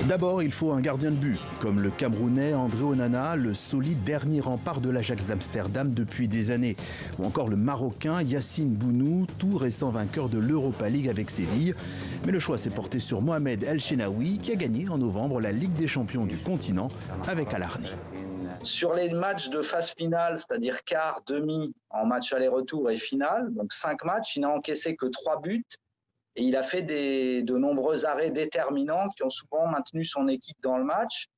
D'abord, il faut un gardien de but, comme le Camerounais André Onana, le solide dernier rempart de l'Ajax d'Amsterdam depuis des années. Ou encore le Marocain Yassine Bounou, tout récent vainqueur de l'Europa League avec Séville. Mais le choix s'est porté sur Mohamed El Chenaoui, qui a gagné en novembre la Ligue des champions du continent avec Al-Ahly. Sur les matchs de phase finale, c'est-à-dire quart, demi, en match aller-retour et finale, donc 5 matchs, il n'a encaissé que 3 buts. Et il a fait de nombreux arrêts déterminants qui ont souvent maintenu son équipe dans le match.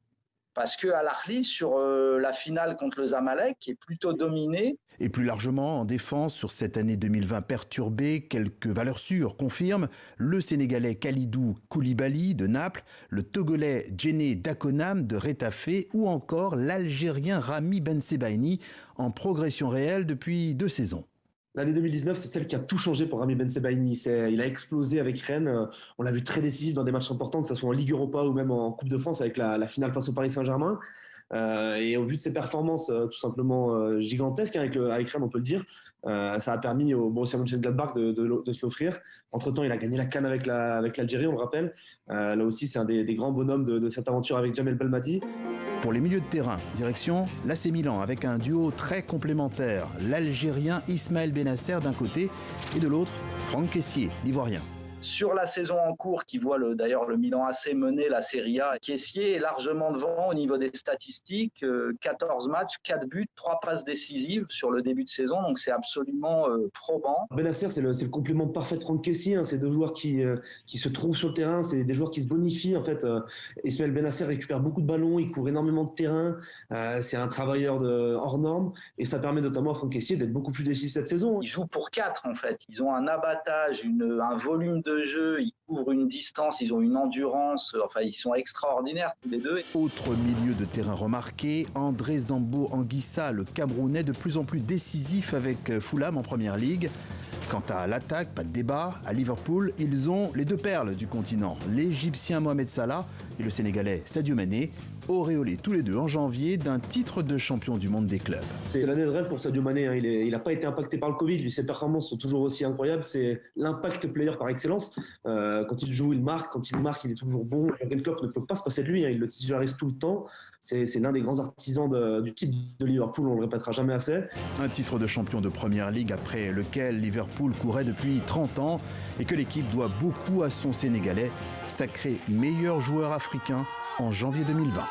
Parce que Al-Ahly, sur la finale contre le Zamalek, est plutôt dominé. Et plus largement, en défense, sur cette année 2020 perturbée, quelques valeurs sûres confirment le Sénégalais Kalidou Koulibaly de Naples, le Togolais Djené Dakonam de Retafe ou encore l'Algérien Rami Bensebaini en progression réelle depuis 2 saisons. L'année 2019, c'est celle qui a tout changé pour Rami Bensebaini. Il a explosé avec Rennes. On l'a vu très décisif dans des matchs importants, que ce soit en Ligue Europa ou même en Coupe de France avec la finale face au Paris Saint-Germain. Et au vu de ses performances tout simplement gigantesques avec Rennes, on peut le dire, ça a permis au Borussia Mönchengladbach de se l'offrir. Entre-temps, il a gagné la CAN avec l'Algérie, on le rappelle. Là aussi, c'est un des grands bonhommes de cette aventure avec Jamel Belmadi. Pour les milieux de terrain, direction l'AC Milan avec un duo très complémentaire. L'Algérien Ismaël Benasser d'un côté et de l'autre, Franck Kessié, l'Ivoirien. Sur la saison en cours, qui voit d'ailleurs le Milan AC mener la Serie A, Kessié est largement devant au niveau des statistiques. 14 matchs, 4 buts, 3 passes décisives sur le début de saison, donc c'est absolument probant. Benasser, c'est le complément parfait de Franck Kessié. Hein. C'est deux joueurs qui se trouvent sur le terrain, c'est des joueurs qui se bonifient. En fait, Ismaël Benasser récupère beaucoup de ballons, il court énormément de terrain. C'est un travailleur hors norme et ça permet notamment à Franck Kessié d'être beaucoup plus décisif cette saison. Ils jouent pour 4 en fait. Ils ont un abattage, un volume de jeu, ils couvrent une distance, ils ont une endurance, enfin ils sont extraordinaires tous les deux. Autre milieu de terrain remarqué, André Zambo Anguissa, le Camerounais de plus en plus décisif avec Fulham en Première Ligue. Quant à l'attaque, pas de débat, à Liverpool, ils ont les 2 perles du continent, l'Égyptien Mohamed Salah et le Sénégalais Sadio Mané, auréolés tous les deux en janvier d'un titre de champion du monde des clubs. C'est l'année de rêve pour Sadio Mané, hein. Il n'a pas été impacté par le Covid, lui ses performances sont toujours aussi incroyables, c'est l'impact player par excellence. Quand il joue, il marque, quand il marque, il est toujours bon. Jürgen Klopp ne peut pas se passer de lui, hein. Il le titularise tout le temps. C'est l'un des grands artisans du titre de Liverpool, on le répétera jamais assez. Un titre de champion de Première Ligue après lequel Liverpool courait depuis 30 ans et que l'équipe doit beaucoup à son Sénégalais, sacré meilleur joueur africain en janvier 2020.